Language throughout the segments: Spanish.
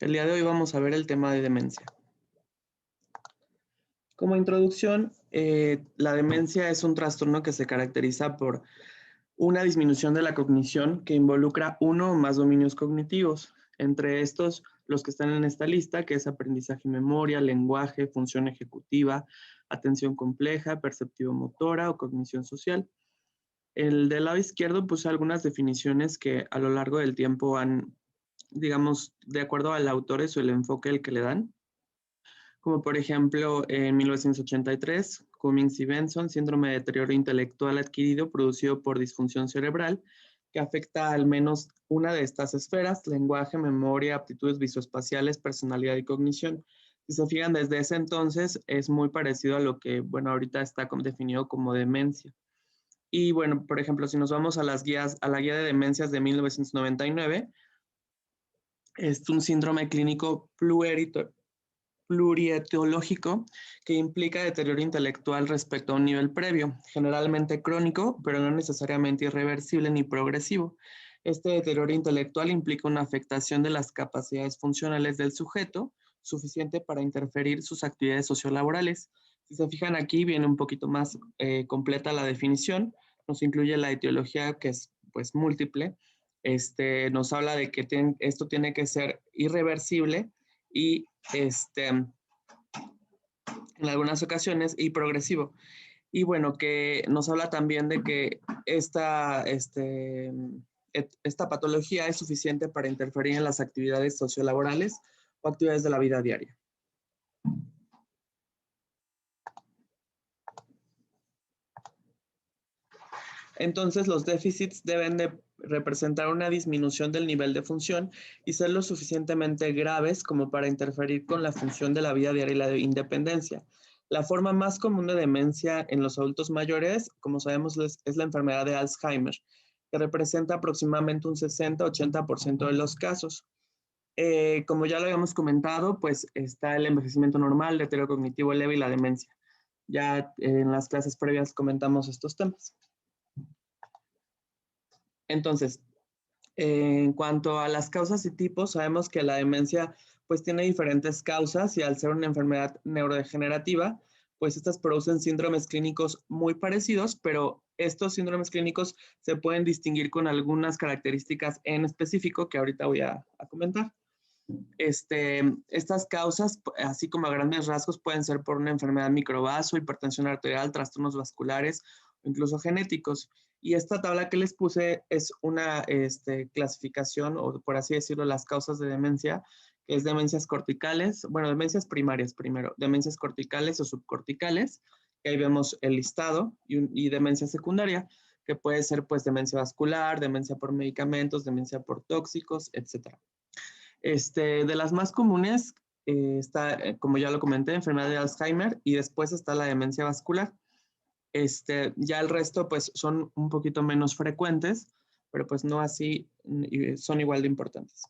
El día de hoy vamos a ver el tema de demencia. Como introducción, la demencia es un trastorno que se caracteriza por una disminución de la cognición que involucra uno o más dominios cognitivos. Entre estos, los que están en esta lista, que es aprendizaje y memoria, lenguaje, función ejecutiva, atención compleja, perceptivo-motora o cognición social. El del lado izquierdo puse algunas definiciones que a lo largo del tiempo han, digamos, de acuerdo al autor o el enfoque el que le dan, como por ejemplo en 1983, Cummings y Benson, síndrome de deterioro intelectual adquirido producido por disfunción cerebral, que afecta al menos una de estas esferas: lenguaje, memoria, aptitudes visoespaciales, personalidad y cognición. Si se fijan, desde ese entonces es muy parecido a lo que, bueno, ahorita está definido como demencia. Y bueno, por ejemplo, si nos vamos a las guías, a la guía de demencias de 1999, es un síndrome clínico plurietiológico que implica deterioro intelectual respecto a un nivel previo, generalmente crónico, pero no necesariamente irreversible ni progresivo. Este deterioro intelectual implica una afectación de las capacidades funcionales del sujeto, suficiente para interferir sus actividades sociolaborales. Si se fijan aquí, viene un poquito más completa la definición. Nos incluye la etiología, que es pues múltiple. Nos habla de que esto tiene que ser irreversible y en algunas ocasiones y progresivo. Y bueno, que nos habla también de que esta patología es suficiente para interferir en las actividades sociolaborales o actividades de la vida diaria. Entonces, los déficits deben de representar una disminución del nivel de función y ser lo suficientemente graves como para interferir con la función de la vida diaria y la independencia. La forma más común de demencia en los adultos mayores, como sabemos, es la enfermedad de Alzheimer, que representa aproximadamente un 60-80% de los casos. Como ya lo habíamos comentado, pues está el envejecimiento normal, el deterioro cognitivo leve y la demencia. Ya en las clases previas comentamos estos temas. Entonces, en cuanto a las causas y tipos, sabemos que la demencia pues tiene diferentes causas y al ser una enfermedad neurodegenerativa, pues estas producen síndromes clínicos muy parecidos, pero estos síndromes clínicos se pueden distinguir con algunas características en específico que ahorita voy a comentar. Estas causas, así como a grandes rasgos, pueden ser por una enfermedad microvaso, hipertensión arterial, trastornos vasculares o incluso genéticos. Y esta tabla que les puse es una clasificación, o por así decirlo, las causas de demencia, que es demencias corticales, bueno, demencias primarias primero, demencias corticales o subcorticales, que ahí vemos el listado, y demencia secundaria, que puede ser pues demencia vascular, demencia por medicamentos, demencia por tóxicos, etcétera. De las más comunes está, como ya lo comenté, enfermedad de Alzheimer, y después está la demencia vascular. Ya el resto pues son un poquito menos frecuentes, pero pues no así, son igual de importantes.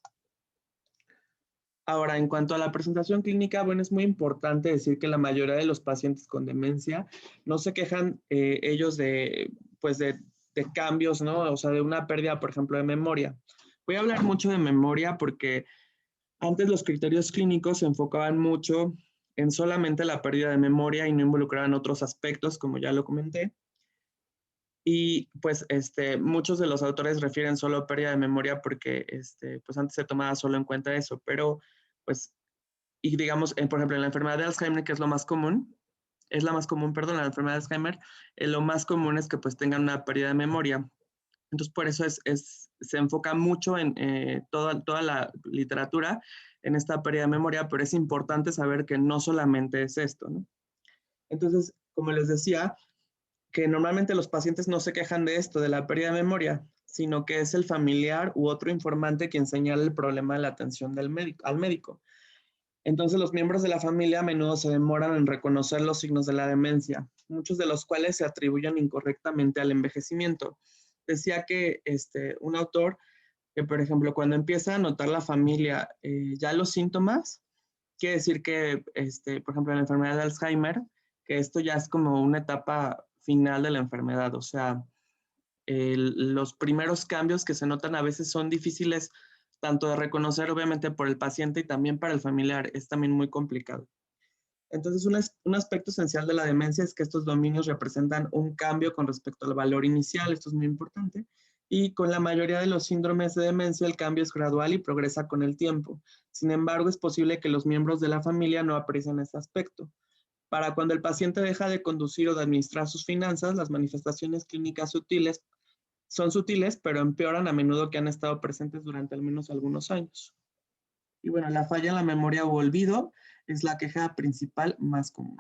Ahora, en cuanto a la presentación clínica, bueno, es muy importante decir que la mayoría de los pacientes con demencia no se quejan ellos pues de cambios, ¿no? O sea, de una pérdida, por ejemplo, de memoria. Voy a hablar mucho de memoria porque antes los criterios clínicos se enfocaban mucho en solamente la pérdida de memoria y no involucraban otros aspectos, como ya lo comenté. Y pues muchos de los autores refieren solo a pérdida de memoria porque pues antes se tomaba solo en cuenta eso, pero pues, y digamos, por ejemplo, en la enfermedad de Alzheimer, que es lo más común, perdón, la enfermedad de Alzheimer, lo más común es que pues tengan una pérdida de memoria. Entonces, por eso se enfoca mucho en toda la literatura en esta pérdida de memoria, pero es importante saber que no solamente es esto, ¿no? Entonces, como les decía, que normalmente los pacientes no se quejan de esto, de la pérdida de memoria, sino que es el familiar u otro informante quien señala el problema de la atención al médico. Entonces, los miembros de la familia a menudo se demoran en reconocer los signos de la demencia, muchos de los cuales se atribuyen incorrectamente al envejecimiento. Decía que un autor que, por ejemplo, cuando empieza a notar la familia ya los síntomas, quiere decir que, por ejemplo, en la enfermedad de Alzheimer, que esto ya es como una etapa final de la enfermedad. O sea, los primeros cambios que se notan a veces son difíciles tanto de reconocer obviamente por el paciente y también para el familiar, es también muy complicado. Entonces, un aspecto esencial de la demencia es que estos dominios representan un cambio con respecto al valor inicial, esto es muy importante, y con la mayoría de los síndromes de demencia el cambio es gradual y progresa con el tiempo. Sin embargo, es posible que los miembros de la familia no aprecien este aspecto. Para cuando el paciente deja de conducir o de administrar sus finanzas, las manifestaciones clínicas sutiles son sutiles, pero empeoran a menudo que han estado presentes durante al menos algunos años. Y bueno, la falla en la memoria o olvido es la queja principal más común.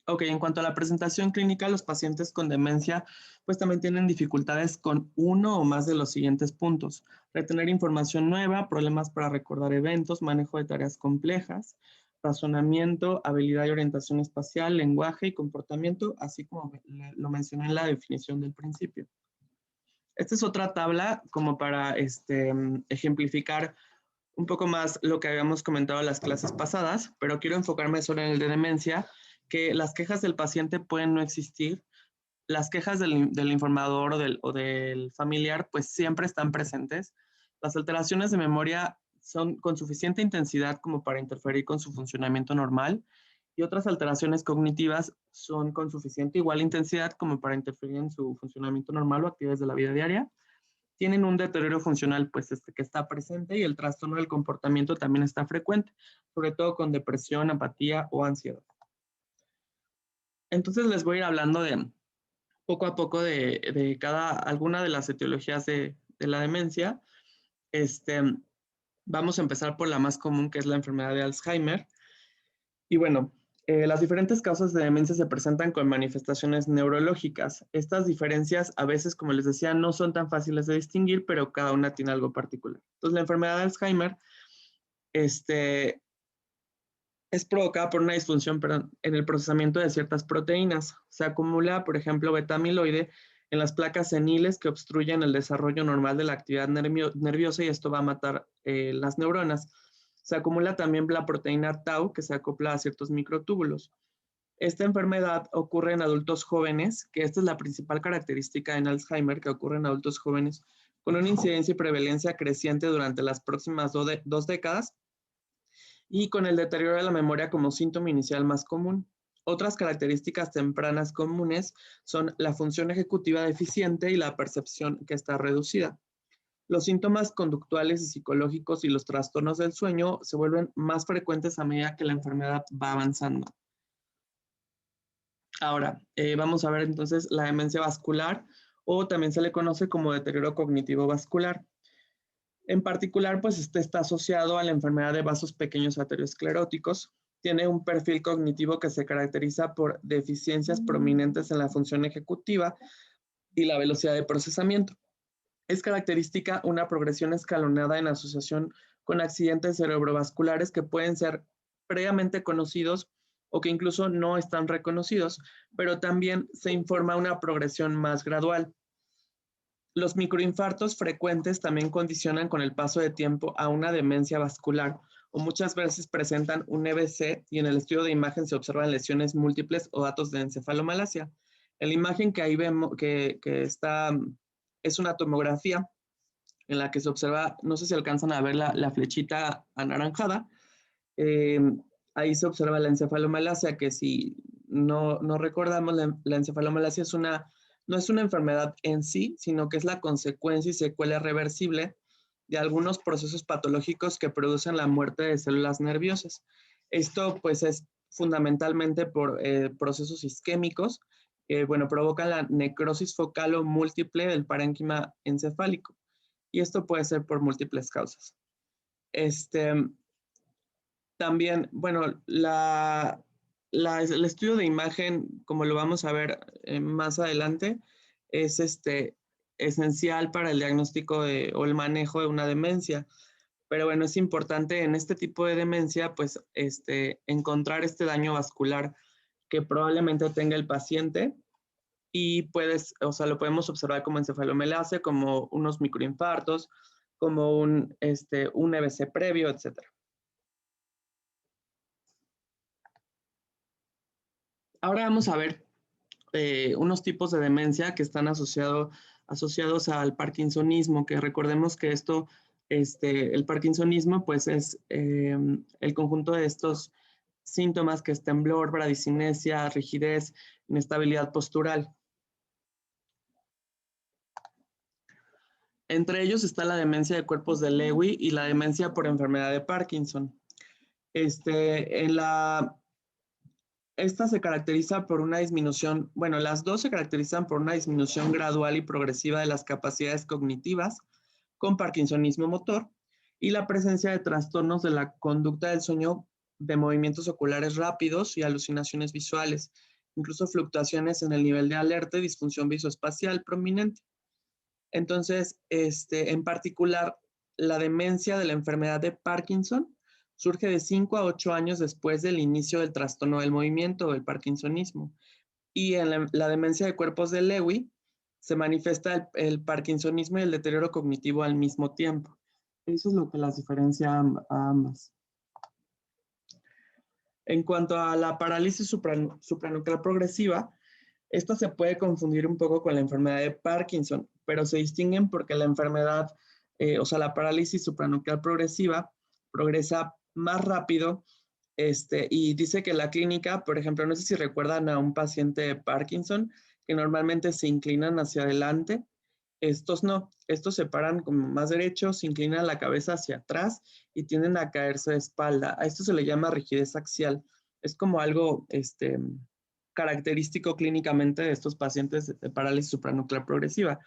Ok, en cuanto a la presentación clínica, los pacientes con demencia pues también tienen dificultades con uno o más de los siguientes puntos. Retener información nueva, problemas para recordar eventos, manejo de tareas complejas, razonamiento, habilidad y orientación espacial, lenguaje y comportamiento, así como lo mencioné en la definición del principio. Esta es otra tabla como para ejemplificar un poco más lo que habíamos comentado en las clases pasadas, pero quiero enfocarme solo en el de demencia, que las quejas del paciente pueden no existir, las quejas del informador o del familiar pues siempre están presentes, las alteraciones de memoria son con suficiente intensidad como para interferir con su funcionamiento normal y otras alteraciones cognitivas son con suficiente igual intensidad como para interferir en su funcionamiento normal o actividades de la vida diaria. Tienen un deterioro funcional pues que está presente y el trastorno del comportamiento también está frecuente, sobre todo con depresión, apatía o ansiedad. Entonces les voy a ir hablando de poco a poco de alguna de las etiologías de la demencia. Vamos a empezar por la más común, que es la enfermedad de Alzheimer. Y bueno, las diferentes causas de demencia se presentan con manifestaciones neurológicas. Estas diferencias a veces, como les decía, no son tan fáciles de distinguir, pero cada una tiene algo particular. Entonces, la enfermedad de Alzheimer es provocada por una disfunción en el procesamiento de ciertas proteínas. Se acumula, por ejemplo, beta-amiloide en las placas seniles que obstruyen el desarrollo normal de la actividad nerviosa y esto va a matar las neuronas. Se acumula también la proteína tau que se acopla a ciertos microtúbulos. Esta enfermedad ocurre en adultos jóvenes, que esta es la principal característica en Alzheimer, que ocurre en adultos jóvenes, con una incidencia y prevalencia creciente durante las próximas 2 décadas y con el deterioro de la memoria como síntoma inicial más común. Otras características tempranas comunes son la función ejecutiva deficiente y la percepción que está reducida. Los síntomas conductuales y psicológicos y los trastornos del sueño se vuelven más frecuentes a medida que la enfermedad va avanzando. Ahora, vamos a ver entonces la demencia vascular o también se le conoce como deterioro cognitivo vascular. En particular, pues este está asociado a la enfermedad de vasos pequeños ateroscleróticos. Tiene un perfil cognitivo que se caracteriza por deficiencias prominentes en la función ejecutiva y la velocidad de procesamiento. Es característica una progresión escalonada en asociación con accidentes cerebrovasculares que pueden ser previamente conocidos o que incluso no están reconocidos, pero también se informa una progresión más gradual. Los microinfartos frecuentes también condicionan con el paso de tiempo a una demencia vascular o muchas veces presentan un EBC y en el estudio de imagen se observan lesiones múltiples o datos de encefalomalacia. En la imagen que ahí vemos que está es una tomografía en la que se observa, no sé si alcanzan a ver la flechita anaranjada, eh, ahí se observa la encefalomalacia, que si no recordamos, la encefalomalacia no es una enfermedad en sí, sino que es la consecuencia y secuela reversible de algunos procesos patológicos que producen la muerte de células nerviosas. Esto pues es fundamentalmente por procesos isquémicos, bueno, provocan la necrosis focal o múltiple del parénquima encefálico. Y esto puede ser por múltiples causas. También, bueno, el estudio de imagen, como lo vamos a ver más adelante, es esencial para el diagnóstico o el manejo de una demencia. Pero bueno, es importante en este tipo de demencia, pues, encontrar este daño vascular que probablemente tenga el paciente y lo podemos observar como encefalomalacia, como unos microinfartos, como un EBC previo, etcétera. Ahora vamos a ver unos tipos de demencia que están asociados asociados al parkinsonismo, que recordemos que esto, el parkinsonismo, pues es el conjunto de estos síntomas que es temblor, bradicinesia, rigidez, inestabilidad postural. Entre ellos está la demencia de cuerpos de Lewy y la demencia por enfermedad de Parkinson. Esta se caracteriza por una disminución, bueno, las dos se caracterizan por una disminución gradual y progresiva de las capacidades cognitivas con parkinsonismo motor y la presencia de trastornos de la conducta del sueño, de movimientos oculares rápidos y alucinaciones visuales, incluso fluctuaciones en el nivel de alerta y disfunción visoespacial prominente. Entonces, en particular, la demencia de la enfermedad de Parkinson surge de 5 a 8 años después del inicio del trastorno del movimiento, el parkinsonismo. Y en la demencia de cuerpos de Lewy se manifiesta el parkinsonismo y el deterioro cognitivo al mismo tiempo. Eso es lo que las diferencia a ambas. En cuanto a la parálisis supranuclear progresiva, esta se puede confundir un poco con la enfermedad de Parkinson, pero se distinguen porque la enfermedad, o sea, la parálisis supranuclear progresiva, progresa más rápido y dice que la clínica, por ejemplo, no sé si recuerdan a un paciente de Parkinson, que normalmente se inclinan hacia adelante. Estos no, estos se paran como más derechos, se inclinan la cabeza hacia atrás y tienden a caerse de espalda. A esto se le llama rigidez axial. Es como algo característico clínicamente de estos pacientes de parálisis supranuclear progresiva.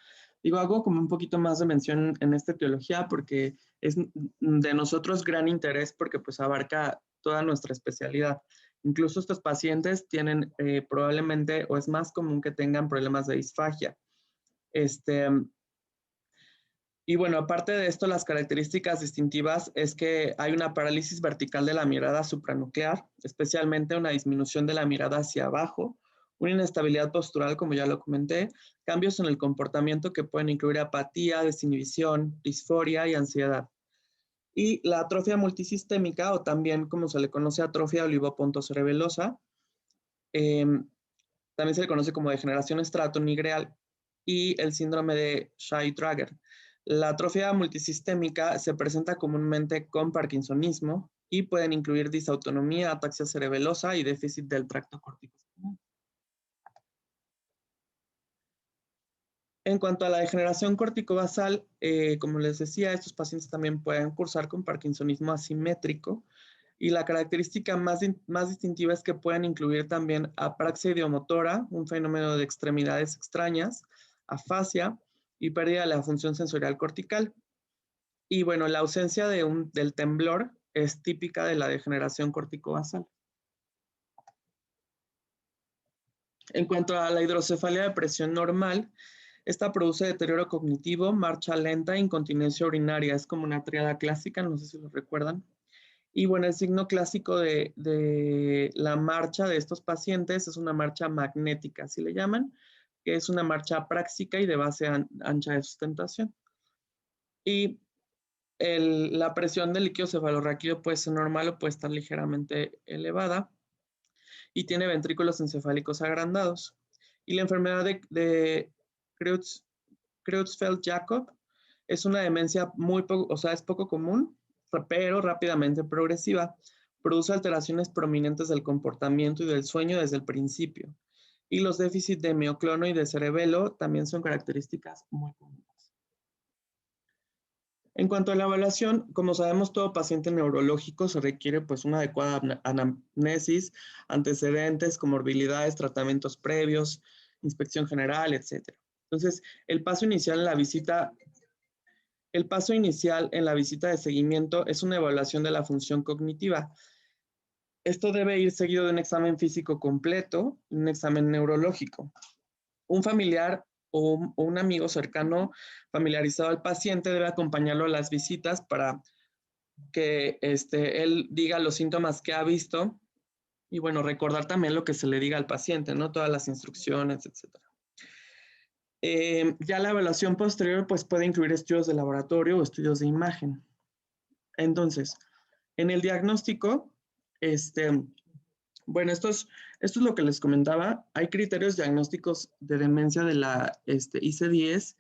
Digo, hago como un poquito más de mención en esta etiología porque es de nosotros gran interés porque pues abarca toda nuestra especialidad. Incluso estos pacientes tienen probablemente o es más común que tengan problemas de disfagia. Y bueno, aparte de esto, las características distintivas es que hay una parálisis vertical de la mirada supranuclear, especialmente una disminución de la mirada hacia abajo, una inestabilidad postural, como ya lo comenté, cambios en el comportamiento que pueden incluir apatía, desinhibición, disforia y ansiedad. Y la atrofia multisistémica, o también como se le conoce atrofia olivopontocerebelosa, también se le conoce como degeneración estratonigreal y el síndrome de Shay-Drager. La atrofia multisistémica se presenta comúnmente con parkinsonismo y pueden incluir disautonomía, ataxia cerebelosa y déficit del tracto corticoespinal. En cuanto a la degeneración corticobasal, como les decía, estos pacientes también pueden cursar con parkinsonismo asimétrico y la característica más distintiva es que pueden incluir también apraxia idiomotora, un fenómeno de extremidades extrañas, afasia y pérdida de la función sensorial cortical. Y bueno, la ausencia del temblor es típica de la degeneración corticobasal. En cuanto a la hidrocefalia de presión normal, esta produce deterioro cognitivo, marcha lenta e incontinencia urinaria. Es como una triada clásica, no sé si lo recuerdan. Y bueno, el signo clásico de la marcha de estos pacientes es una marcha magnética, así le llaman, que es una marcha apráxica y de base ancha de sustentación. Y la presión del líquido cefalorraquídeo puede ser normal o puede estar ligeramente elevada y tiene ventrículos encefálicos agrandados. Y la enfermedad de Creutzfeldt-Jakob es una demencia es poco común, pero rápidamente progresiva. Produce alteraciones prominentes del comportamiento y del sueño desde el principio. Y los déficits de mioclono y de cerebelo también son características muy comunes. En cuanto a la evaluación, como sabemos, todo paciente neurológico se requiere pues una adecuada anamnesis, antecedentes, comorbilidades, tratamientos previos, inspección general, etc. Entonces, el paso inicial en la visita de seguimiento es una evaluación de la función cognitiva. Esto debe ir seguido de un examen físico completo y un examen neurológico. Un familiar o un amigo cercano familiarizado al paciente debe acompañarlo a las visitas para que él diga los síntomas que ha visto y bueno, recordar también lo que se le diga al paciente, ¿no? Todas las instrucciones, etc. Ya la evaluación posterior pues puede incluir estudios de laboratorio o estudios de imagen. Entonces, en el diagnóstico, bueno, esto es lo que les comentaba. Hay criterios diagnósticos de demencia de la IC10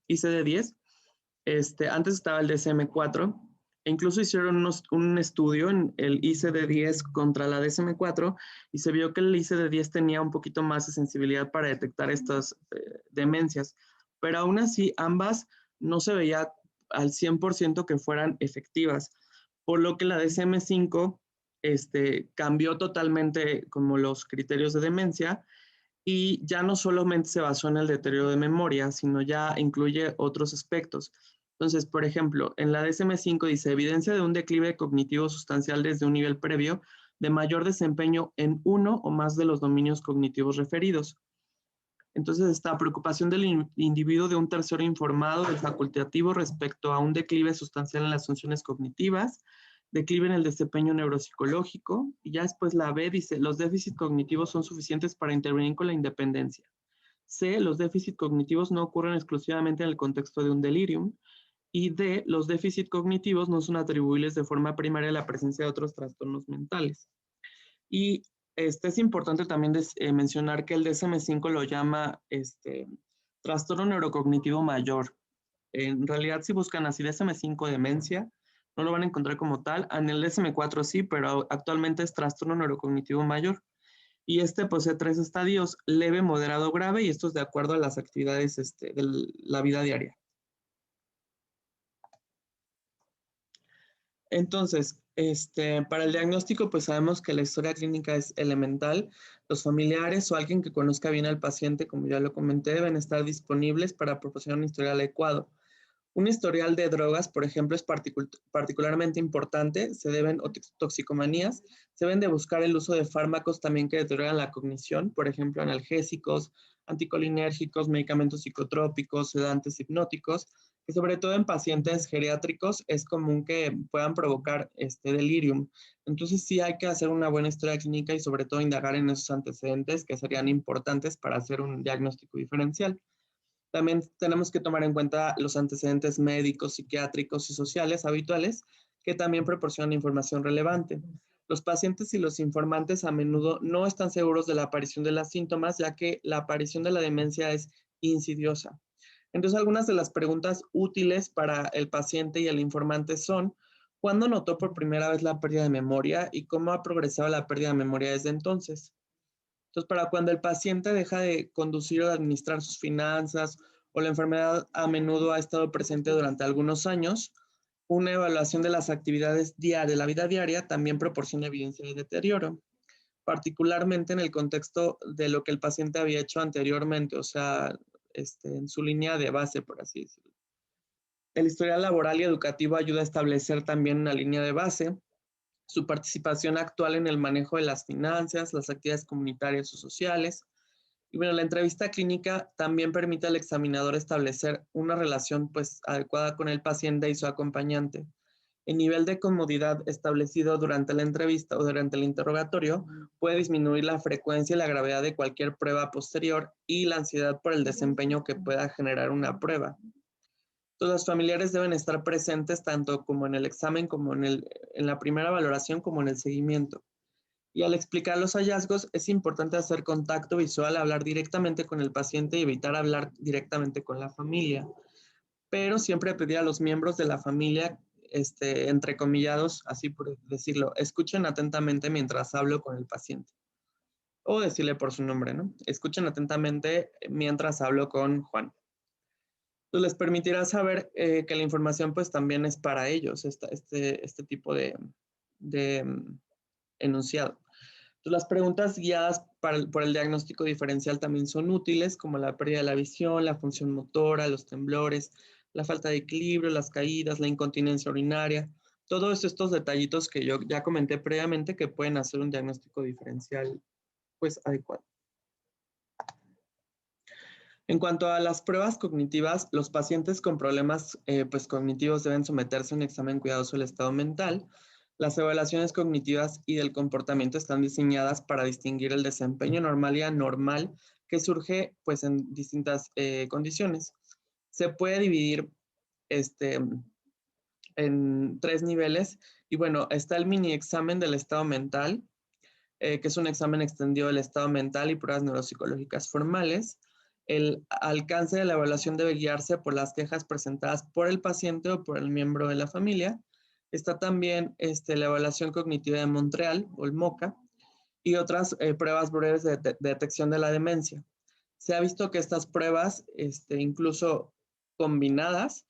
ICD-10. Antes estaba el DSM-4, e incluso hicieron un estudio en el ICD-10 contra la DSM-4 y se vio que el ICD-10 tenía un poquito más de sensibilidad para detectar estas demencias, pero aún así ambas no se veía al 100% que fueran efectivas, por lo que la DSM-5 cambió totalmente como los criterios de demencia y ya no solamente se basó en el deterioro de memoria, sino ya incluye otros aspectos. Entonces, por ejemplo, en la DSM-5 dice evidencia de un declive cognitivo sustancial desde un nivel previo de mayor desempeño en uno o más de los dominios cognitivos referidos. Entonces, esta preocupación del individuo de un tercero informado del facultativo respecto a un declive sustancial en las funciones cognitivas, declive en el desempeño neuropsicológico, y ya después la B dice, los déficits cognitivos son suficientes para intervenir con la independencia. C, los déficits cognitivos no ocurren exclusivamente en el contexto de un delirium. Y D, los déficits cognitivos no son atribuibles de forma primaria a la presencia de otros trastornos mentales. Y es importante también mencionar que el DSM-5 lo llama trastorno neurocognitivo mayor. En realidad, si buscan así DSM-5 demencia, no lo van a encontrar como tal. En el DSM-4 sí, pero actualmente es trastorno neurocognitivo mayor. Y posee 3 estadios, leve, moderado, grave, y esto es de acuerdo a las actividades de la vida diaria. Entonces, para el diagnóstico, pues sabemos que la historia clínica es elemental. Los familiares o alguien que conozca bien al paciente, como ya lo comenté, deben estar disponibles para proporcionar un historial adecuado. Un historial de drogas, por ejemplo, es particularmente importante. Se deben, o toxicomanías, se deben de buscar el uso de fármacos también que deterioran la cognición, por ejemplo, analgésicos, anticolinérgicos, medicamentos psicotrópicos, sedantes, hipnóticos, que sobre todo en pacientes geriátricos es común que puedan provocar delirium. Entonces sí hay que hacer una buena historia clínica y sobre todo indagar en esos antecedentes que serían importantes para hacer un diagnóstico diferencial. También tenemos que tomar en cuenta los antecedentes médicos, psiquiátricos y sociales habituales que también proporcionan información relevante. Los pacientes y los informantes a menudo no están seguros de la aparición de los síntomas, ya que la aparición de la demencia es insidiosa. Entonces, algunas de las preguntas útiles para el paciente y el informante son: ¿cuándo notó por primera vez la pérdida de memoria y cómo ha progresado la pérdida de memoria desde entonces? Entonces, para cuando el paciente deja de conducir o de administrar sus finanzas o la enfermedad a menudo ha estado presente durante algunos años, una evaluación de las actividades de la vida diaria también proporciona evidencia de deterioro, particularmente en el contexto de lo que el paciente había hecho anteriormente, o sea, en su línea de base, por así decirlo. El historial laboral y educativo ayuda a establecer también una línea de base. Su participación actual en el manejo de las finanzas, las actividades comunitarias o sociales. Y bueno, la entrevista clínica también permite al examinador establecer una relación pues adecuada con el paciente y su acompañante. El nivel de comodidad establecido durante la entrevista o durante el interrogatorio puede disminuir la frecuencia y la gravedad de cualquier prueba posterior y la ansiedad por el desempeño que pueda generar una prueba. Entonces, los familiares deben estar presentes tanto como en el examen, como en la primera valoración, como en el seguimiento. Y al explicar los hallazgos, es importante hacer contacto visual, hablar directamente con el paciente y evitar hablar directamente con la familia. Pero siempre pedir a los miembros de la familia, entrecomillados, así por decirlo, escuchen atentamente mientras hablo con el paciente. O decirle por su nombre, ¿no? Escuchen atentamente mientras hablo con Juan. Entonces les permitirá saber que la información pues también es para ellos, este tipo de enunciado. Entonces, las preguntas guiadas por el diagnóstico diferencial también son útiles, como la pérdida de la visión, la función motora, los temblores, la falta de equilibrio, las caídas, la incontinencia urinaria, todos estos detallitos que yo ya comenté previamente que pueden hacer un diagnóstico diferencial pues adecuado. En cuanto a las pruebas cognitivas, los pacientes con problemas pues, cognitivos deben someterse a un examen cuidadoso del estado mental. Las evaluaciones cognitivas y del comportamiento están diseñadas para distinguir el desempeño normal y anormal que surge pues, en distintas condiciones. Se puede dividir en 3 niveles y bueno, está el mini examen del estado mental, que es un examen extendido del estado mental y pruebas neuropsicológicas formales. El alcance de la evaluación debe guiarse por las quejas presentadas por el paciente o por el miembro de la familia. Está también la evaluación cognitiva de Montreal, o el MoCA, y otras pruebas breves de detección de la demencia. Se ha visto que estas pruebas, incluso combinadas,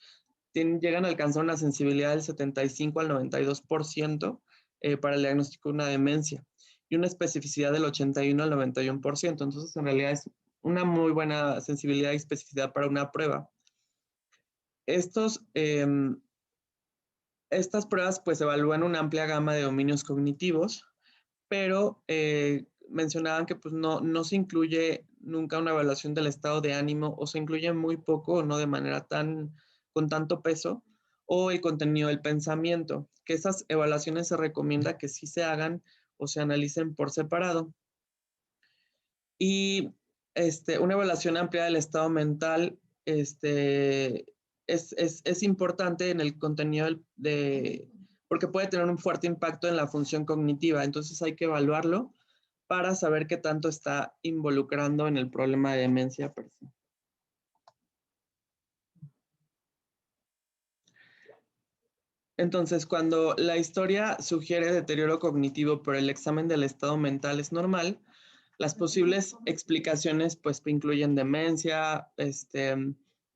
llegan a alcanzar una sensibilidad del 75 al 92% para el diagnóstico de una demencia y una especificidad del 81 al 91%. Entonces, en realidad es una muy buena sensibilidad y especificidad para una prueba. Estas pruebas pues evalúan una amplia gama de dominios cognitivos, pero mencionaban que pues no se incluye nunca una evaluación del estado de ánimo, o se incluye muy poco o no de manera con tanto peso, o el contenido del pensamiento, que esas evaluaciones se recomienda que sí se hagan o se analicen por separado. Y una evaluación amplia del estado mental es importante en el contenido porque puede tener un fuerte impacto en la función cognitiva. Entonces hay que evaluarlo para saber qué tanto está involucrando en el problema de demencia per se. Entonces, cuando la historia sugiere deterioro cognitivo, pero el examen del estado mental es normal, las posibles explicaciones pues incluyen demencia,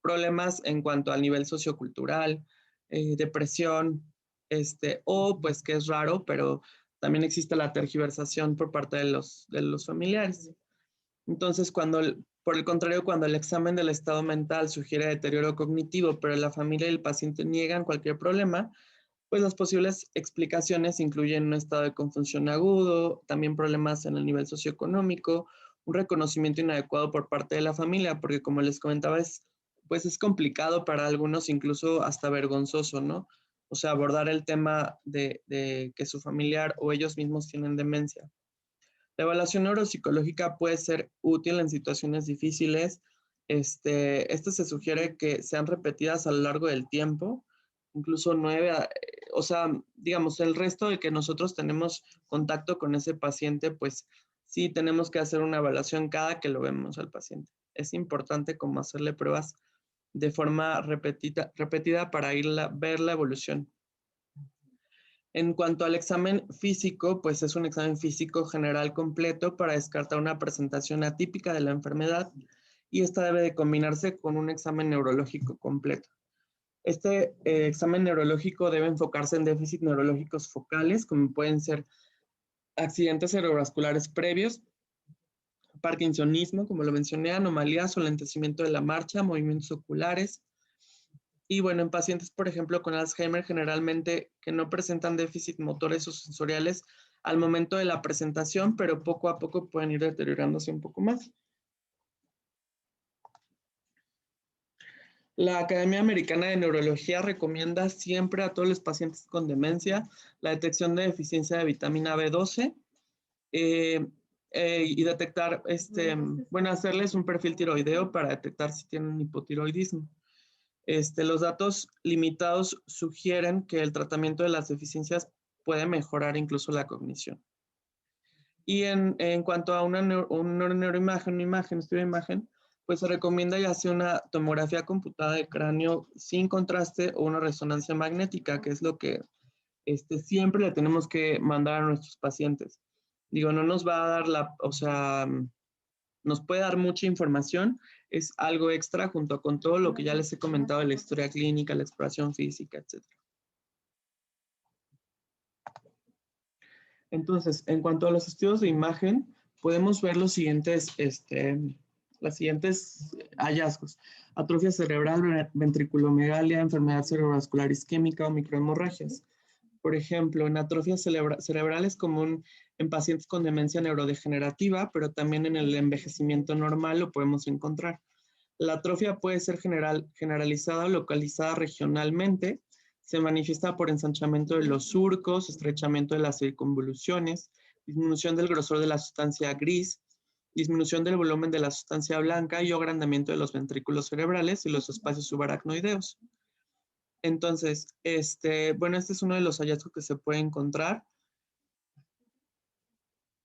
problemas en cuanto al nivel sociocultural, depresión, o pues que es raro, pero también existe la tergiversación por parte de los familiares. Entonces, por el contrario, cuando el examen del estado mental sugiere deterioro cognitivo, pero la familia y el paciente niegan cualquier problema, pues las posibles explicaciones incluyen un estado de confusión agudo, también problemas en el nivel socioeconómico, un reconocimiento inadecuado por parte de la familia, porque como les comentaba, pues es complicado para algunos, incluso hasta vergonzoso, ¿no? O sea, abordar el tema de que su familiar o ellos mismos tienen demencia. La evaluación neuropsicológica puede ser útil en situaciones difíciles. Esto se sugiere que sean repetidas a lo largo del tiempo, incluso 9, o sea, digamos, el resto de que nosotros tenemos contacto con ese paciente, pues sí tenemos que hacer una evaluación cada que lo vemos al paciente. Es importante como hacerle pruebas de forma repetida para ver la evolución. En cuanto al examen físico, pues es un examen físico general completo para descartar una presentación atípica de la enfermedad, y esta debe de combinarse con un examen neurológico completo. Este examen neurológico debe enfocarse en déficits neurológicos focales, como pueden ser accidentes cerebrovasculares previos, parkinsonismo, como lo mencioné, anomalías o lentecimiento de la marcha, movimientos oculares. Y bueno, en pacientes, por ejemplo, con Alzheimer, generalmente que no presentan déficit motores o sensoriales al momento de la presentación, pero poco a poco pueden ir deteriorándose un poco más. La Academia Americana de Neurología recomienda siempre a todos los pacientes con demencia la detección de deficiencia de vitamina B12 y detectar, hacerles un perfil tiroideo para detectar si tienen hipotiroidismo. Los datos limitados sugieren que el tratamiento de las deficiencias puede mejorar incluso la cognición. Y en cuanto a una estudio de imagen, pues se recomienda ya sea una tomografía computada de cráneo sin contraste o una resonancia magnética, que es lo que siempre le tenemos que mandar a nuestros pacientes. Digo, no nos va a dar nos puede dar mucha información, es algo extra junto con todo lo que ya les he comentado de la historia clínica, la exploración física, etc. Entonces, en cuanto a los estudios de imagen, podemos ver los siguientes hallazgos: atrofia cerebral, ventriculomegalia, enfermedad cerebrovascular isquémica o microhemorragias. Por ejemplo, en atrofia cerebral es común en pacientes con demencia neurodegenerativa, pero también en el envejecimiento normal lo podemos encontrar. La atrofia puede ser generalizada o localizada regionalmente. Se manifiesta por ensanchamiento de los surcos, estrechamiento de las circunvoluciones, disminución del grosor de la sustancia gris, disminución del volumen de la sustancia blanca y agrandamiento de los ventrículos cerebrales y los espacios subaracnoideos. Entonces, este es uno de los hallazgos que se puede encontrar.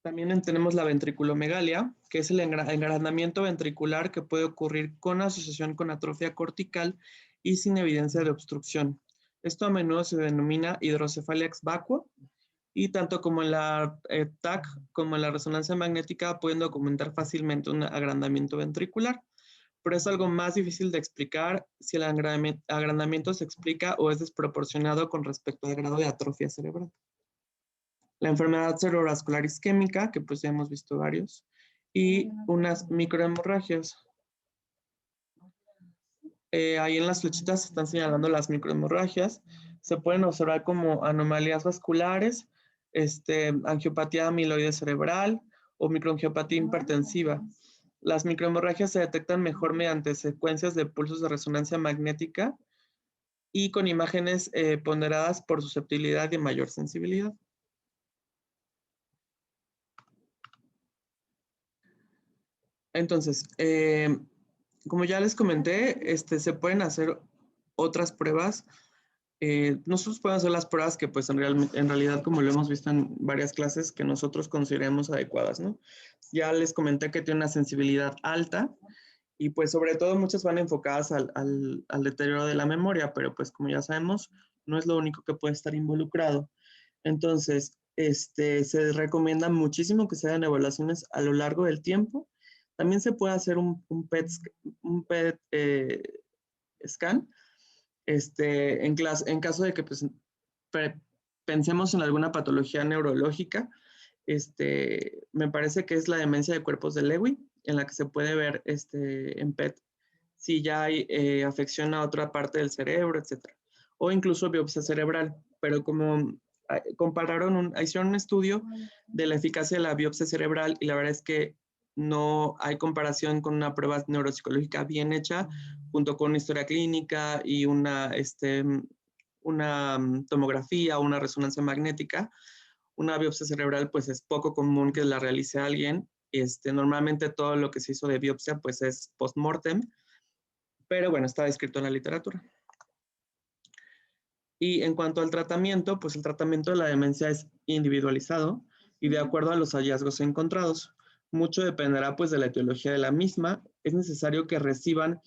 También tenemos la ventriculomegalia, que es el engrandamiento ventricular que puede ocurrir con asociación con atrofia cortical y sin evidencia de obstrucción. Esto a menudo se denomina hidrocefalia ex vacuo y tanto como en la TAC como en la resonancia magnética pueden documentar fácilmente un agrandamiento ventricular, pero es algo más difícil de explicar si el agrandamiento se explica o es desproporcionado con respecto al grado de atrofia cerebral. La enfermedad cerebrovascular isquémica, que pues ya hemos visto varios, y unas microhemorragias. Ahí en las flechitas se están señalando las microhemorragias. Se pueden observar como anomalías vasculares, angiopatía amiloide cerebral o microangiopatía hipertensiva. Las microhemorragias se detectan mejor mediante secuencias de pulsos de resonancia magnética y con imágenes ponderadas por susceptibilidad y mayor sensibilidad. Entonces, como ya les comenté, se pueden hacer otras pruebas. Nosotros podemos hacer las pruebas que pues en realidad, como lo hemos visto en varias clases, que nosotros consideremos adecuadas, ¿no? Ya les comenté que tiene una sensibilidad alta y pues sobre todo muchas van enfocadas al deterioro de la memoria, pero pues como ya sabemos, no es lo único que puede estar involucrado. Entonces, se recomienda muchísimo que se hagan evaluaciones a lo largo del tiempo. También se puede hacer un PET scan, en caso de que pues, pensemos en alguna patología neurológica. Me parece que es la demencia de cuerpos de Lewy, en la que se puede ver en PET si ya hay afección a otra parte del cerebro, etcétera. O incluso biopsia cerebral, pero como hicieron un estudio de la eficacia de la biopsia cerebral y la verdad es que no hay comparación con una prueba neuropsicológica bien hecha, junto con una historia clínica y una tomografía o una resonancia magnética. Una biopsia cerebral pues es poco común que la realice alguien. Normalmente todo lo que se hizo de biopsia pues es post-mortem, pero bueno, está descrito en la literatura. Y en cuanto al tratamiento, pues el tratamiento de la demencia es individualizado y de acuerdo a los hallazgos encontrados. Mucho dependerá pues de la etiología de la misma. Es necesario que reciban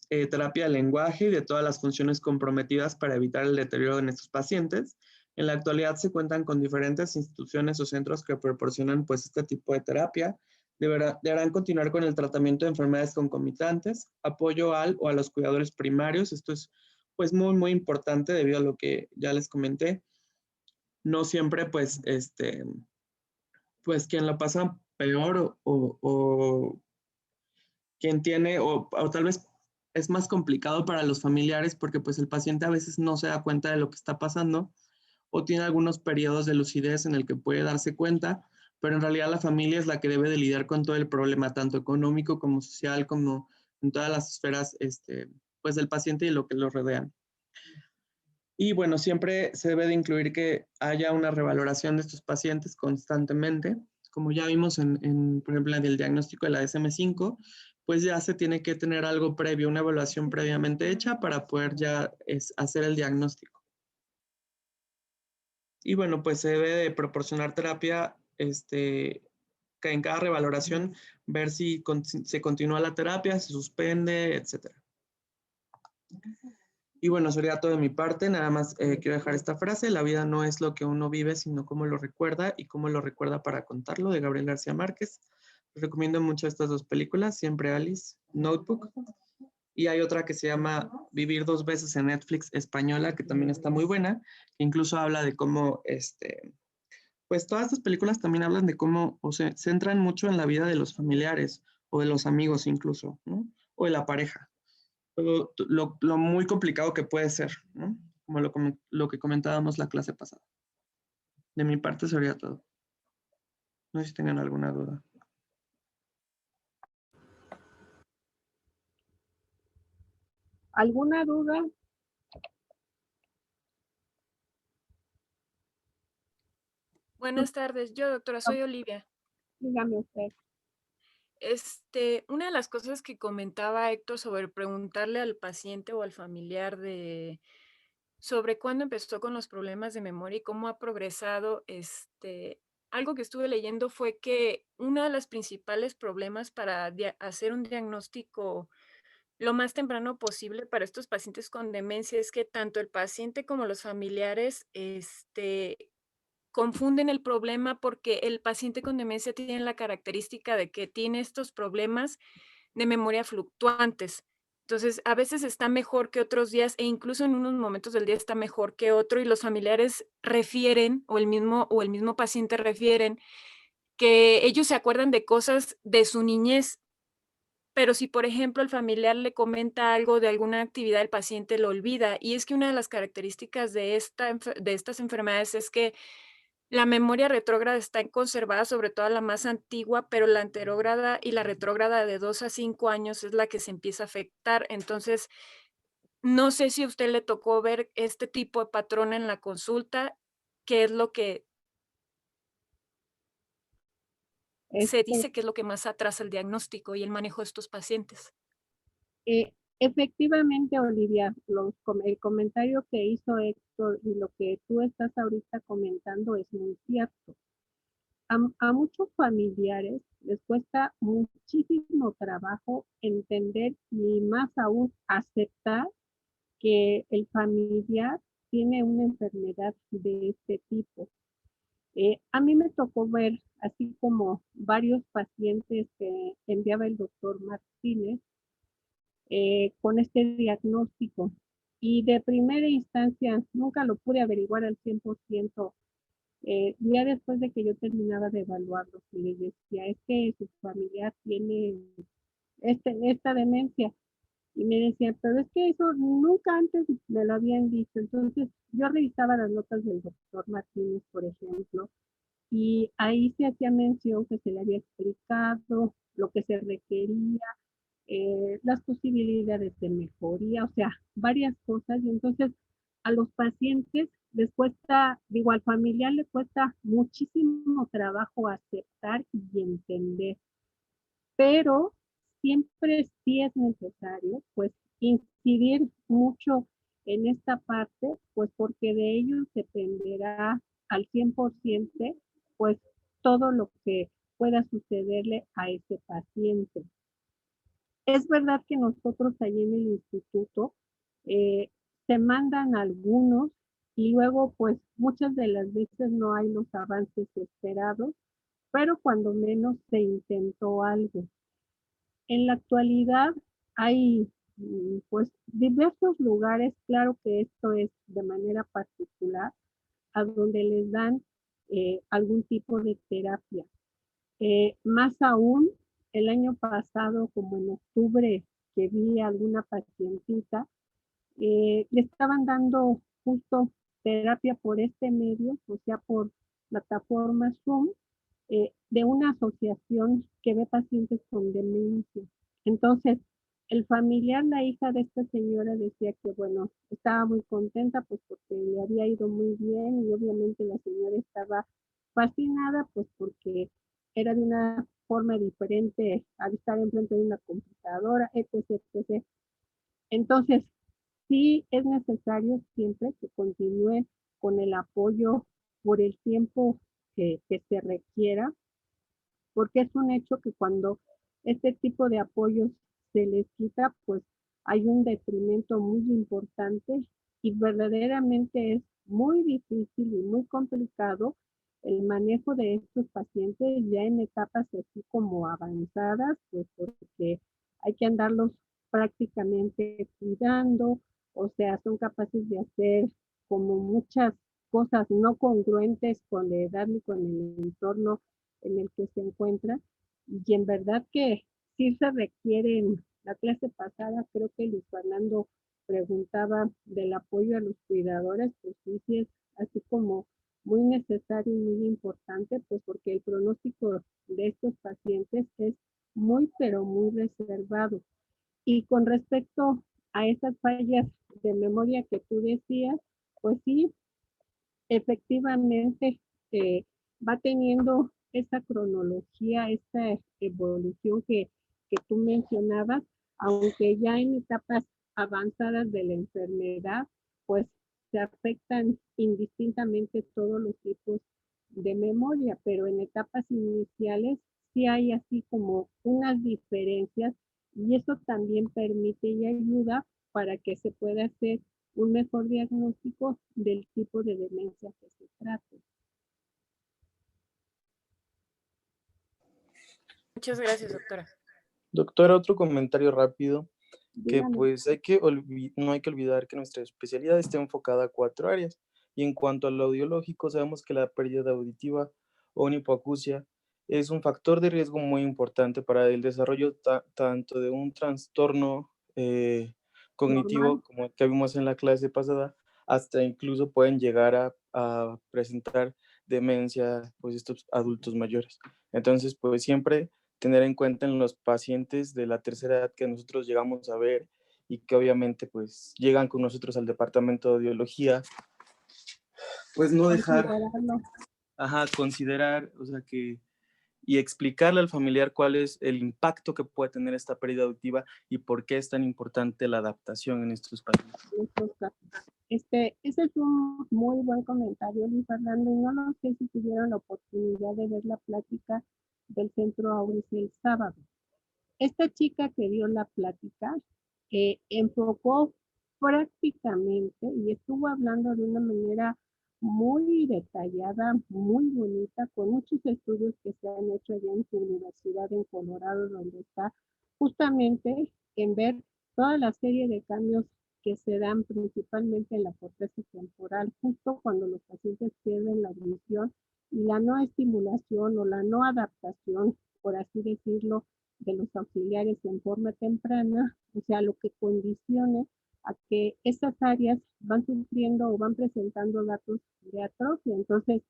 terapia del lenguaje y de todas las funciones comprometidas para evitar el deterioro en estos pacientes. En la actualidad se cuentan con diferentes instituciones o centros que proporcionan pues este tipo de terapia. Deberán continuar con el tratamiento de enfermedades concomitantes, apoyo al o a los cuidadores primarios. Esto es pues muy, muy importante debido a lo que ya les comenté. No siempre pues, pues quien la pasa peor o quien tiene, o tal vez es más complicado para los familiares porque pues el paciente a veces no se da cuenta de lo que está pasando o tiene algunos periodos de lucidez en el que puede darse cuenta, pero en realidad la familia es la que debe de lidiar con todo el problema, tanto económico como social, como en todas las esferas pues del paciente y lo que lo rodean. Y bueno, siempre se debe de incluir que haya una revaloración de estos pacientes constantemente. Como ya vimos por ejemplo, en el diagnóstico de la DSM-5, pues ya se tiene que tener algo previo, una evaluación previamente hecha para poder ya hacer el diagnóstico. Y bueno, pues se debe de proporcionar terapia que en cada revaloración ver si se continúa la terapia, se suspende, etcétera. Y bueno, sería todo de mi parte. Nada más quiero dejar esta frase: la vida no es lo que uno vive, sino cómo lo recuerda y cómo lo recuerda para contarlo, de Gabriel García Márquez. Les recomiendo mucho estas dos películas, Siempre Alice, Notebook. Y hay otra que se llama Vivir dos veces en Netflix española, que también está muy buena, que incluso habla de cómo, pues todas estas películas también hablan de cómo, o se centran mucho en la vida de los familiares o de los amigos incluso, ¿no? O de la pareja. Lo muy complicado que puede ser, ¿no? Como lo que comentábamos la clase pasada. De mi parte sería todo. No sé si tengan alguna duda. ¿Alguna duda? Buenas tardes, yo doctora, soy Olivia. Dígame usted. Una de las cosas que comentaba Héctor sobre preguntarle al paciente o al familiar sobre cuándo empezó con los problemas de memoria y cómo ha progresado, algo que estuve leyendo fue que uno de los principales problemas para hacer un diagnóstico lo más temprano posible para estos pacientes con demencia es que tanto el paciente como los familiares, confunden el problema porque el paciente con demencia tiene la característica de que tiene estos problemas de memoria fluctuantes. Entonces, a veces está mejor que otros días e incluso en unos momentos del día está mejor que otro y los familiares refieren o el mismo paciente refieren que ellos se acuerdan de cosas de su niñez, pero si, por ejemplo, el familiar le comenta algo de alguna actividad, el paciente lo olvida. Y es que una de las características de estas enfermedades es que la memoria retrógrada está conservada, sobre todo la más antigua, pero la anterógrada y la retrógrada de 2 a 5 años es la que se empieza a afectar. Entonces, no sé si a usted le tocó ver este tipo de patrón en la consulta, qué es lo que se Este, dice que es lo que más atrasa el diagnóstico y el manejo de estos pacientes. eh, efectivamente, Olivia, el comentario que hizo Héctor y lo que tú estás ahorita comentando es muy cierto. A muchos familiares les cuesta muchísimo trabajo entender y más aún aceptar que el familiar tiene una enfermedad de este tipo. A mí me tocó ver, así como varios pacientes que enviaba el doctor Martínez, con este diagnóstico. Y de primera instancia nunca lo pude averiguar al 100%. Ya después de que yo terminaba de evaluarlos y les decía, es que su familiar tiene esta demencia. Y me decían, pero es que eso nunca antes me lo habían dicho. Entonces yo revisaba las notas del doctor Martínez, por ejemplo, y ahí se hacía mención que se le había explicado lo que se requería, las posibilidades de mejoría, o sea, varias cosas. Y entonces a los pacientes les cuesta, digo, al familiar le cuesta muchísimo trabajo aceptar y entender, pero siempre sí es necesario, pues, incidir mucho en esta parte, pues, porque de ellos dependerá al 100%, pues, todo lo que pueda sucederle a ese paciente. Es verdad que nosotros allí en el instituto eh, se mandan algunos y luego pues muchas de las veces no hay los avances esperados, pero cuando menos se intentó algo. En la actualidad hay pues diversos lugares, claro que esto es de manera particular, a donde les dan algún tipo de terapia. Más aún, el año pasado, como en octubre, que vi a alguna pacientita, le estaban dando justo terapia por este medio, o sea, por plataforma Zoom, de una asociación que ve pacientes con demencia. Entonces, el familiar, la hija de esta señora decía que, bueno, estaba muy contenta, pues porque le había ido muy bien y obviamente la señora estaba fascinada, pues porque era de una forma diferente al estar enfrente de una computadora, etc., etc. Entonces, sí es necesario siempre que continúe con el apoyo por el tiempo que se requiera, porque es un hecho que cuando este tipo de apoyos se les quita, pues hay un detrimento muy importante y verdaderamente es muy difícil y muy complicado el manejo de estos pacientes ya en etapas así como avanzadas, pues porque hay que andarlos prácticamente cuidando, o sea, son capaces de hacer como muchas cosas no congruentes con la edad ni con el entorno en el que se encuentra. Y en verdad que sí se requieren, la clase pasada creo que Luis Fernando preguntaba del apoyo a los cuidadores, pues sí, sí es así como muy necesario y muy importante, pues porque el pronóstico de estos pacientes es muy, pero muy reservado. Y con respecto a esas fallas de memoria que tú decías, pues sí, efectivamente va teniendo esa cronología, esa evolución que tú mencionabas, aunque ya en etapas avanzadas de la enfermedad, pues se afectan indistintamente todos los tipos de memoria, pero en etapas iniciales sí hay así como unas diferencias y eso también permite y ayuda para que se pueda hacer un mejor diagnóstico del tipo de demencia que se trate. Muchas gracias, doctora. Doctora, otro comentario rápido, que Dígame. pues no hay que olvidar que nuestra especialidad está enfocada a 4 áreas. Y en cuanto al audiológico, sabemos que la pérdida auditiva o una hipoacusia es un factor de riesgo muy importante para el desarrollo tanto de un trastorno cognitivo, Normal. como el que vimos en la clase pasada, hasta incluso pueden llegar a presentar demencia, pues estos adultos mayores. Entonces, pues siempre tener en cuenta en los pacientes de la tercera edad que nosotros llegamos a ver y que obviamente pues llegan con nosotros al departamento de audiología, pues no dejar, Considerarlo. considerar, o sea, y explicarle al familiar cuál es el impacto que puede tener esta pérdida auditiva y por qué es tan importante la adaptación en estos pacientes. Ese es un muy buen comentario, Luis Fernando, y no sé si tuvieron la oportunidad de ver la plática del Centro Auris el sábado. Esta chica que dio la plática enfocó prácticamente y estuvo hablando de una manera muy detallada, muy bonita, con muchos estudios que se han hecho allá en su universidad en Colorado, donde está justamente en ver toda la serie de cambios que se dan principalmente en la corteza temporal, justo cuando los pacientes pierden la audición y la no estimulación o la no adaptación, por así decirlo, de los auxiliares en forma temprana, o sea, lo que condicione a que esas áreas van sufriendo o van presentando datos de atrofia. Entonces,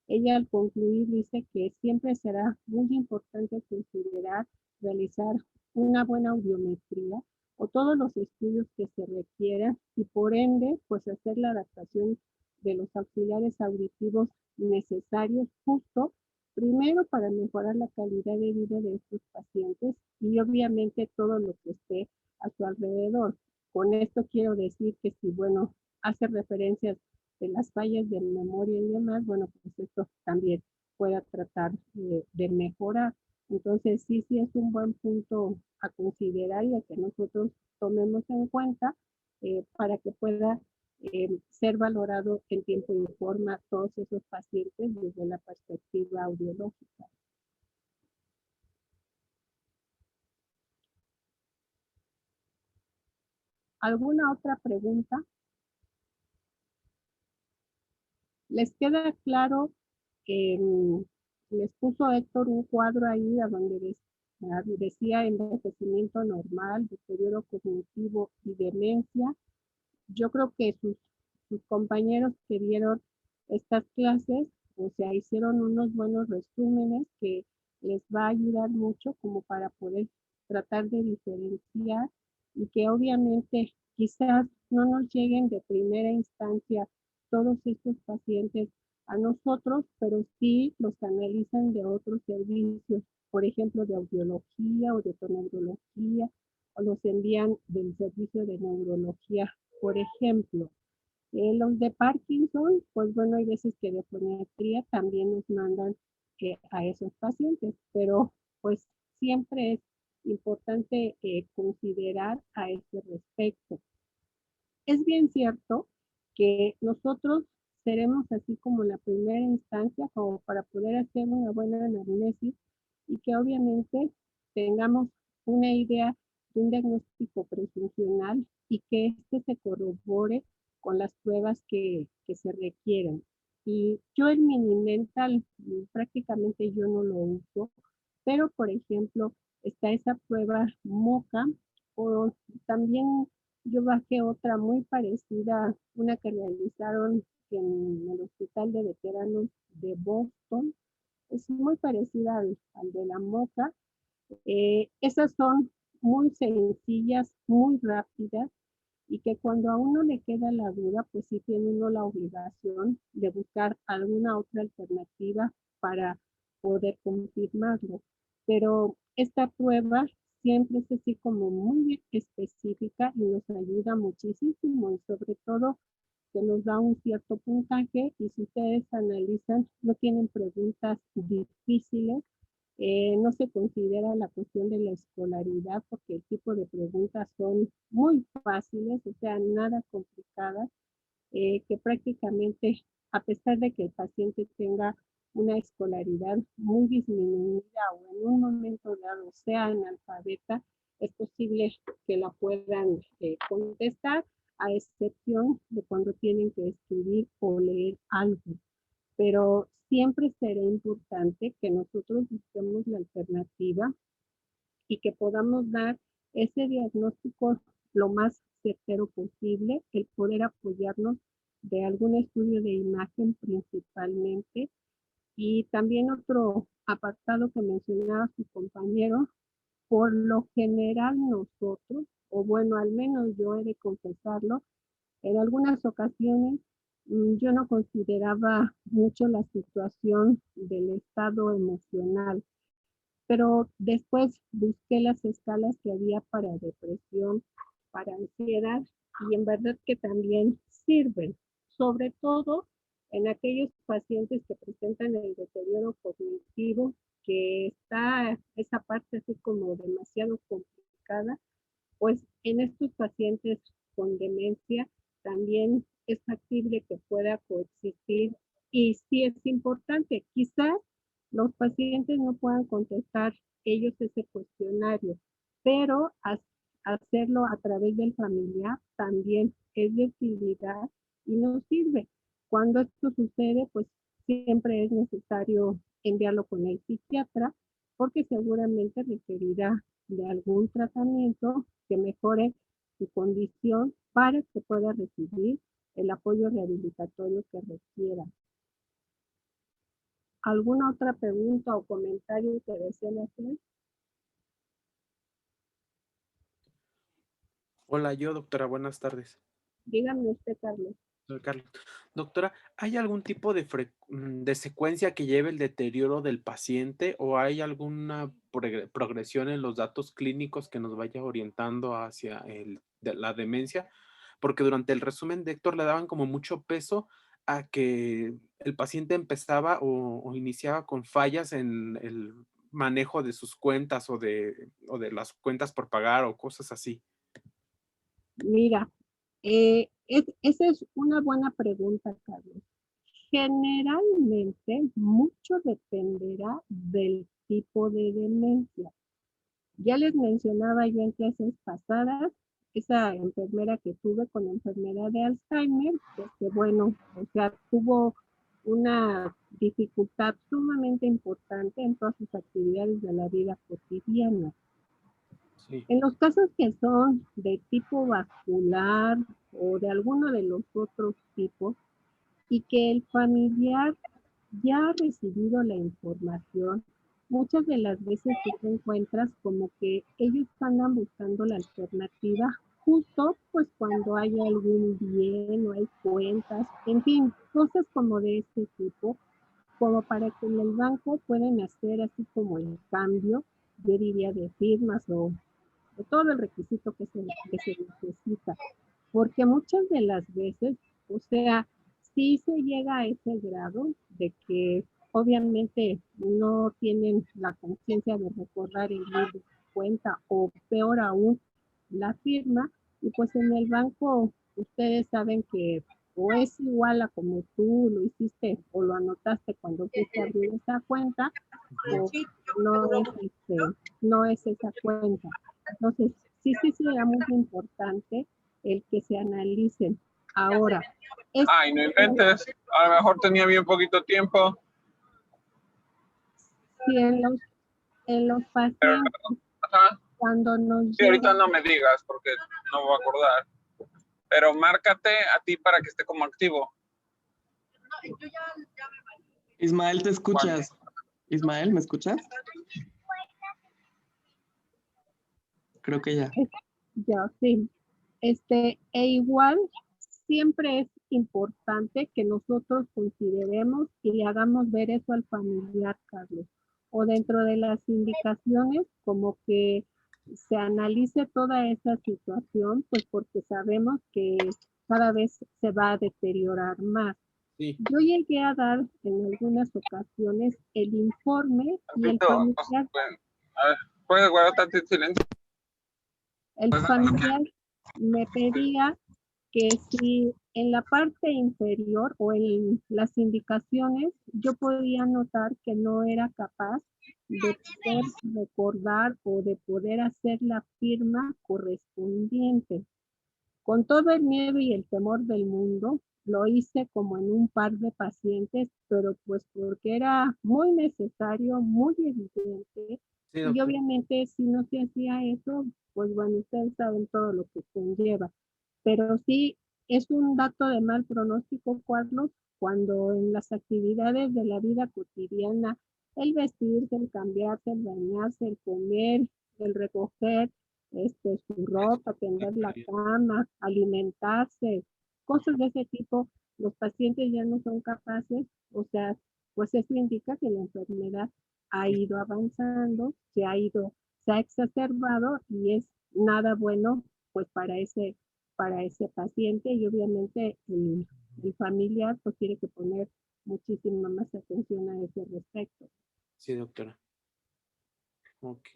ella al concluir dice que siempre será muy importante considerar realizar una buena audiometría o todos los estudios que se requieran y por ende, pues hacer la adaptación de los auxiliares auditivos necesarios justo primero para mejorar la calidad de vida de estos pacientes y obviamente todo lo que esté a su alrededor. Con esto quiero decir que si, bueno, hace referencias de las fallas de memoria y demás, bueno, pues esto también pueda tratar de mejorar. Entonces, sí es un buen punto a considerar y a que nosotros tomemos en cuenta para que pueda ser valorado en tiempo y forma todos esos pacientes desde la perspectiva audiológica. ¿Alguna otra pregunta? ¿Les queda claro que les puso Héctor un cuadro ahí a donde decía envejecimiento normal, deterioro cognitivo y demencia? Yo creo que sus compañeros que dieron estas clases, o sea, hicieron unos buenos resúmenes que les va a ayudar mucho como para poder tratar de diferenciar y que obviamente quizás no nos lleguen de primera instancia todos estos pacientes a nosotros, pero sí los canalizan de otros servicios, por ejemplo, de audiología o de toneurología, o los envían del servicio de neurología. Por ejemplo, los de Parkinson, pues bueno, hay veces que de foniatría también nos mandan a esos pacientes, pero pues siempre es importante considerar a ese respecto. Es bien cierto que nosotros seremos así como la primera instancia como para poder hacer una buena anamnesis y que obviamente tengamos una idea de un diagnóstico prefuncional y que este se corrobore con las pruebas que se requieren. Y yo el Minimental prácticamente yo no lo uso, pero por ejemplo está esa prueba MOCA o también yo bajé otra muy parecida, una que realizaron en el Hospital de Veteranos de Boston. Es muy parecida al de la MOCA. Esas son muy sencillas, muy rápidas y que cuando a uno le queda la duda, pues sí tiene uno la obligación de buscar alguna otra alternativa para poder confirmarlo. Pero esta prueba siempre es así como muy específica y nos ayuda muchísimo y sobre todo que nos da un cierto puntaje y si ustedes analizan, no tienen preguntas difíciles. No se considera la cuestión de la escolaridad porque el tipo de preguntas son muy fáciles, o sea, nada complicadas, que prácticamente, a pesar de que el paciente tenga una escolaridad muy disminuida o en un momento dado sea analfabeta, es posible que la puedan contestar, a excepción de cuando tienen que escribir o leer algo. Pero siempre será importante que nosotros busquemos la alternativa y que podamos dar ese diagnóstico lo más certero posible, el poder apoyarnos de algún estudio de imagen principalmente. Y también otro apartado que mencionaba su compañero, por lo general nosotros, o bueno, al menos yo he de confesarlo, en algunas ocasiones yo no consideraba mucho la situación del estado emocional, pero después busqué las escalas que había para depresión, para ansiedad, y en verdad que también sirven, sobre todo en aquellos pacientes que presentan el deterioro cognitivo, que está esa parte así como demasiado complicada, pues en estos pacientes con demencia también es factible que pueda coexistir y sí es importante. Quizás los pacientes no puedan contestar ellos ese cuestionario, pero hacerlo a través del familiar también es de utilidad y nos sirve. Cuando esto sucede, pues siempre es necesario enviarlo con el psiquiatra porque seguramente requerirá de algún tratamiento que mejore su condición para que pueda recibir el apoyo rehabilitatorio que requiera. ¿Alguna otra pregunta o comentario que deseen hacer? Hola, doctora, buenas tardes. Dígame usted, Carlos. Soy Carlos. Doctora, ¿hay algún tipo de secuencia que lleve el deterioro del paciente o hay alguna progresión en los datos clínicos que nos vaya orientando hacia la demencia? Porque durante el resumen de Héctor le daban como mucho peso a que el paciente empezaba o iniciaba con fallas en el manejo de sus cuentas o de las cuentas por pagar o cosas así. Mira, esa es una buena pregunta, Carlos. Generalmente, mucho dependerá del tipo de demencia. Ya les mencionaba yo en clases pasadas, esa enfermera que tuve con enfermedad de Alzheimer, que bueno, o sea, tuvo una dificultad sumamente importante en todas sus actividades de la vida cotidiana. Sí. En los casos que son de tipo vascular o de alguno de los otros tipos y que el familiar ya ha recibido la información, muchas de las veces tú te encuentras como que ellos andan buscando la alternativa justo pues cuando hay algún bien o hay cuentas, en fin, cosas como de este tipo, como para que en el banco puedan hacer así como el cambio, yo diría de firmas o de todo el requisito que se necesita. Porque muchas de las veces, o sea, sí se llega a ese grado de que obviamente no tienen la conciencia de recordar el libro de cuenta o peor aún, la firma, y pues en el banco ustedes saben que o es igual a como tú lo hiciste o lo anotaste cuando fuiste a abrir esa cuenta, o no es esa cuenta. Entonces, sí será muy importante el que se analicen. Ahora, Ay, no inventes, a lo mejor tenía bien poquito tiempo. si en los pacientes, Ajá. cuando nos Sí, ahorita no me digas porque no me voy a acordar. Pero márcate a ti para que esté como activo. Ismael, ¿te escuchas? Ismael, ¿me escuchas? Creo que ya. Ya, sí. E igual, siempre es importante que nosotros consideremos y le hagamos ver eso al familiar, Carlos. O dentro de las indicaciones, como que se analice toda esa situación, pues porque sabemos que cada vez se va a deteriorar más. Sí. Yo llegué a dar en algunas ocasiones el informe y el Repito, familiar, a ver, ¿puedes guardar tanto silencio? el familiar me pedía que si en la parte inferior o en las indicaciones yo podía notar que no era capaz de poder recordar o de poder hacer la firma correspondiente. Con todo el miedo y el temor del mundo, lo hice como en un par de pacientes, pero pues porque era muy necesario, muy evidente, Sí, y doctora. obviamente si no se hacía eso, pues bueno, ustedes saben todo lo que conlleva. Pero sí es un dato de mal pronóstico, Carlos, cuando en las actividades de la vida cotidiana, el vestirse, el cambiarse, el bañarse, el comer, el recoger, su ropa, tender la cama, alimentarse, cosas de ese tipo, los pacientes ya no son capaces, o sea, pues eso indica que la enfermedad ha ido avanzando, se ha exacerbado y es nada bueno pues para ese paciente y obviamente el familiar pues tiene que poner muchísima más atención a ese respecto. Sí, doctora. Ok.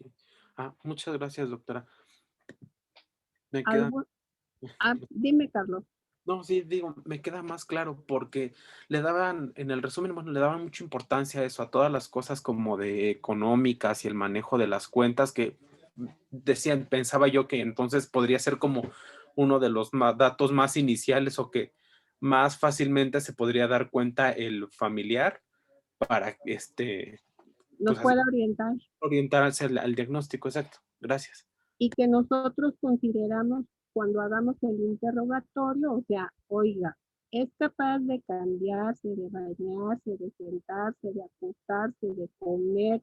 Muchas gracias, doctora. Me queda... Dime, Carlos. No, sí, digo, me queda más claro porque le daban, en el resumen, bueno, le daban mucha importancia a eso, a todas las cosas como de económicas y el manejo de las cuentas que decían, pensaba yo que entonces podría ser como uno de los datos más iniciales o que más fácilmente se podría dar cuenta el familiar para Nos pues puede orientar. orientarse al diagnóstico, exacto. Gracias. Y que nosotros consideramos cuando hagamos el interrogatorio, o sea, oiga, es capaz de cambiarse, de bañarse, de sentarse, de acostarse, de comer,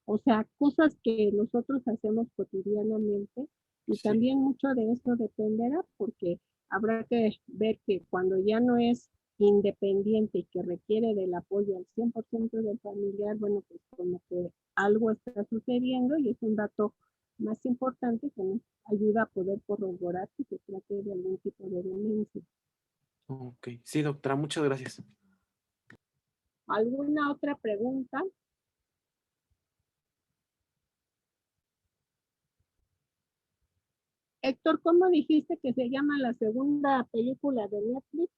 o sea, cosas que nosotros hacemos cotidianamente y Sí. también mucho de eso dependerá porque habrá que ver que cuando ya no es independiente y que requiere del apoyo al 100% del familiar, bueno, pues como que algo está sucediendo y es un dato más importante que nos ayuda a poder corroborar que se trate de algún tipo de demencia. Ok, sí, doctora, muchas gracias. ¿Alguna otra pregunta? Héctor, ¿cómo dijiste que se llama la segunda película de Netflix?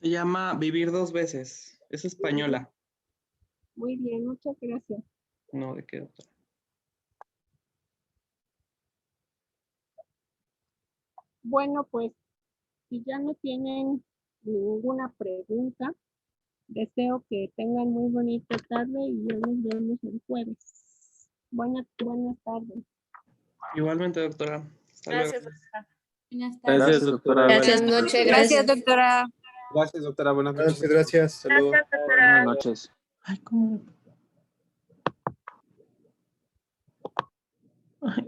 Se llama Vivir dos veces. Es española. Muy bien, muchas gracias. No, ¿de qué, doctora? Bueno, pues si ya no tienen ninguna pregunta, deseo que tengan muy bonita tarde y ya nos vemos el jueves. Buenas tardes. Igualmente, doctora. Hasta luego. Gracias, doctora. Buenas tardes. Gracias, doctora. Gracias, noche. Gracias, doctora. Gracias, doctora. Buenas noches. Gracias. Saludos. Buenas noches. Ay, ¿cómo? Ay.